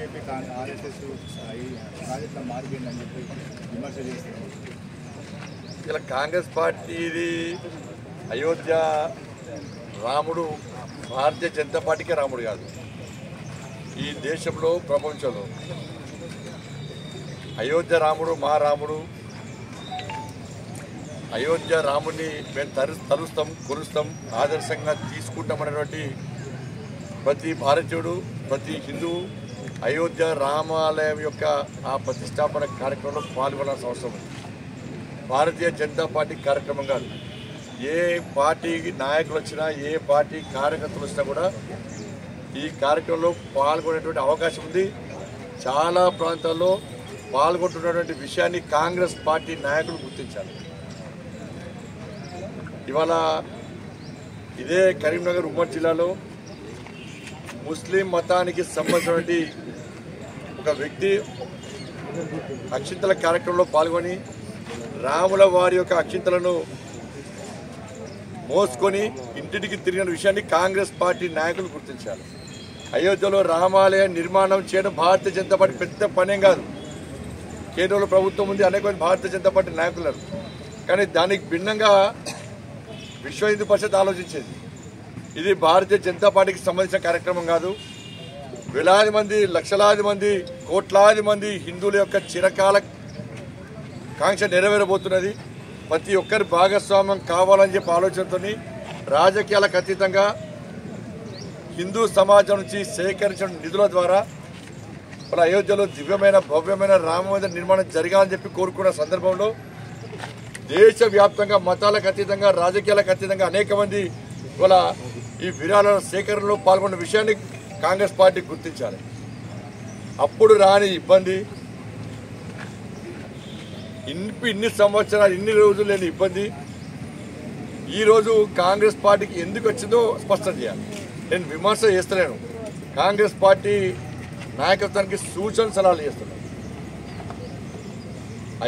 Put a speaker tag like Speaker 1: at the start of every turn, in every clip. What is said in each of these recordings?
Speaker 1: BJP RSS రాజకీయ మారిపోయిందని చెప్పి విమర్శ చేస్తున్నారు.
Speaker 2: ఇలా కాంగ్రెస్ పార్టీది అయోధ్య రాముడు భారతీయ జనతా పార్టీకే రాముడు కాదు, ఈ దేశంలో ప్రపంచంలో అయోధ్య రాముడు మా రాముడు. అయోధ్య రాముడిని మేము తలుస్తాం, కొలుస్తాం, ఆదర్శంగా తీసుకుంటామనేటువంటి ప్రతి భారతీయుడు, ప్రతి హిందువు అయోధ్య రామాలయం యొక్క ఆ ప్రతిష్టాపన కార్యక్రమంలో పాల్గొనాల్సిన అవసరం ఉంది. భారతీయ జనతా పార్టీ కార్యక్రమం కాదు. ఏ పార్టీ నాయకులు వచ్చినా, ఏ పార్టీ కార్యకర్తలు వచ్చినా కూడా ఈ కార్యక్రమంలో పాల్గొనేటువంటి అవకాశం ఉంది. చాలా ప్రాంతాల్లో పాల్గొంటున్నటువంటి విషయాన్ని కాంగ్రెస్ పార్టీ నాయకులు గుర్తించాలి. ఇవాళ ఇదే కరీంనగర్ ఉమ్మడి జిల్లాలో ముస్లిం మతానికి సంబంధించినటువంటి ఒక వ్యక్తి అక్షింతల కార్యక్రమంలో పాల్గొని రాముల వారి యొక్క అక్షింతలను మోసుకొని ఇంటింటికి తిరిగిన విషయాన్ని కాంగ్రెస్ పార్టీ నాయకులు గుర్తించాలి. అయోధ్యలో రామాలయ నిర్మాణం చేయడం భారతీయ జనతా పార్టీ పెద్ద పనేం కాదు. కేంద్రంలో ప్రభుత్వం ఉంది, అనేక మంది భారతీయ జనతా పార్టీ నాయకులు. కానీ దానికి భిన్నంగా విశ్వ హిందూ పరిషత్ ఆలోచించేది. ఇది భారతీయ జనతా పార్టీకి సంబంధించిన కార్యక్రమం కాదు. వేలాది మంది, లక్షలాది మంది, కోట్లాది మంది హిందువుల యొక్క చిరకాల కాంక్ష నెరవేరబోతున్నది. ప్రతి ఒక్కరి భాగస్వామ్యం కావాలని చెప్పి ఆలోచనతో రాజకీయాలకు అతీతంగా హిందూ సమాజం నుంచి సేకరించిన నిధుల ద్వారా మన అయోధ్యలో దివ్యమైన భవ్యమైన రామ మందిర నిర్మాణం జరగాలని చెప్పి కోరుకున్న సందర్భంలో దేశవ్యాప్తంగా మతాలకు అతీతంగా, రాజకీయాలకు అతీతంగా అనేక మంది ఇవాళ ఈ విరాళాల సేకరణలో పాల్గొన్న విషయాన్ని కాంగ్రెస్ పార్టీ గుర్తించాలి. అప్పుడు రాని ఇబ్బంది, ఇన్ని సంవత్సరాలు, ఇన్ని రోజులు లేని ఇబ్బంది ఈరోజు కాంగ్రెస్ పార్టీకి ఎందుకు వచ్చిందో స్పష్టం చేయాలి. నేను విమర్శ చేస్తలేను, కాంగ్రెస్ పార్టీ నాయకత్వానికి సూచన సలహాలు చేస్తున్నాను.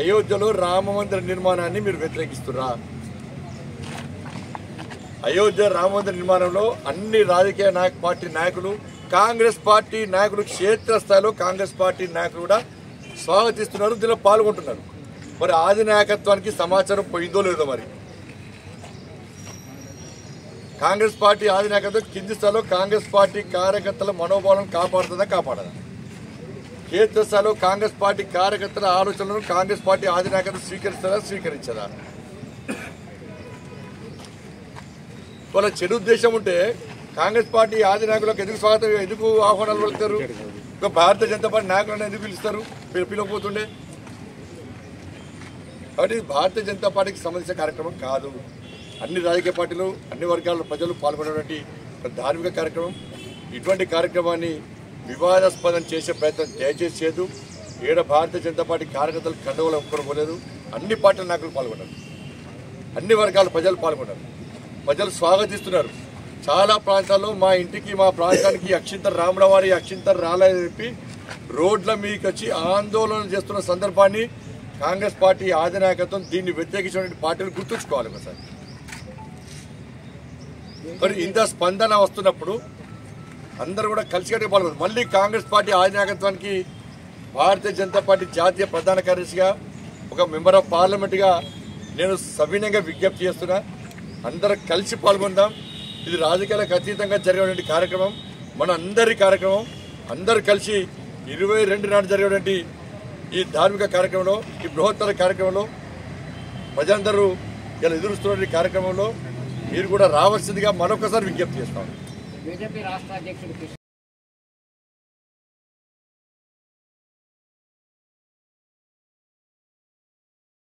Speaker 2: అయోధ్యలో రామ మందిర నిర్మాణాన్ని మీరు వ్యతిరేకిస్తున్నా? అయోధ్య రామ మందిర నిర్మాణంలో అన్ని రాజకీయ పార్టీ నాయకులు, కాంగ్రెస్ పార్టీ నాయకులు, క్షేత్రస్థాయిలో కాంగ్రెస్ పార్టీ నాయకులు కూడా స్వాగతిస్తున్నారు, దీనిలో పాల్గొంటున్నారు. మరి ఆది నాయకత్వానికి సమాచారం పోయిందో లేదో? మరి కాంగ్రెస్ పార్టీ ఆది నాయకత్వం కింది స్థాయిలో కాంగ్రెస్ పార్టీ కార్యకర్తల మనోభావాలను కాపాడుతుందా, కాపాడదా? క్షేత్రస్థాయిలో కాంగ్రెస్ పార్టీ కార్యకర్తల ఆలోచనలను కాంగ్రెస్ పార్టీ ఆది నాయకత్వం స్వీకరిస్తారా, స్వీకరించదా? వాళ్ళ చెడు ఉద్దేశం ఉంటే కాంగ్రెస్ పార్టీ ఆది నాయకులకు ఎందుకు స్వాగతం, ఎందుకు ఆహ్వానాలు పలుకుతారు? ఇంకా భారతీయ జనతా పార్టీ నాయకులను ఎందుకు పిలుస్తారు, పిలవకపోతుండే? కాబట్టి భారతీయ జనతా పార్టీకి సంబంధించిన కార్యక్రమం కాదు. అన్ని రాజకీయ పార్టీలు, అన్ని వర్గాల ప్రజలు పాల్గొనేటువంటి ఒక ధార్మిక కార్యక్రమం. ఇటువంటి కార్యక్రమాన్ని వివాదాస్పదం చేసే ప్రయత్నం దయచేసి చేయదు. ఏడ భారతీయ జనతా పార్టీ కార్యకర్తలు కండవలు ఒప్పుకోలేదు. అన్ని పార్టీల నాయకులు పాల్గొన్నారు, అన్ని వర్గాల ప్రజలు పాల్గొన్నారు, ప్రజలు స్వాగతిస్తున్నారు. చాలా ప్రాంతాల్లో మా ఇంటికి, మా ప్రాంతానికి అక్షింతల రాముల వారి అక్షింతలు రాలేదని చెప్పి రోడ్ల మీదకి వచ్చి ఆందోళన చేస్తున్న సందర్భాన్ని కాంగ్రెస్ పార్టీ ఆది నాయకత్వం దీన్ని వ్యతిరేకించిన పార్టీలు గుర్తుంచుకోవాలి. ఒకసారి మరి ఇంత స్పందన వస్తున్నప్పుడు అందరూ కూడా కలిసికట్టుగా పాల్గొన్నారు. మళ్ళీ కాంగ్రెస్ పార్టీ ఆది నాయకత్వానికి భారతీయ జనతా పార్టీ జాతీయ ప్రధాన కార్యదర్శిగా, ఒక మెంబర్ ఆఫ్ పార్లమెంట్గా నేను సవినయంగా విజ్ఞప్తి చేస్తున్నా. అందరం కలిసి పాల్గొందాం. ఇది రాజకీయాలకు అతీతంగా జరిగేటువంటి కార్యక్రమం, మన అందరి కార్యక్రమం. అందరూ కలిసి 22 నాడు జరిగేటువంటి ఈ ధార్మిక కార్యక్రమంలో, ఈ బృహత్తర కార్యక్రమంలో ప్రజలందరూ ఇలా ఎదురుస్తున్న కార్యక్రమంలో మీరు కూడా రావాల్సిందిగా మరొకసారి విజ్ఞప్తి చేస్తాం.
Speaker 3: బీజేపీ రాష్ట్ర అధ్యక్షుడు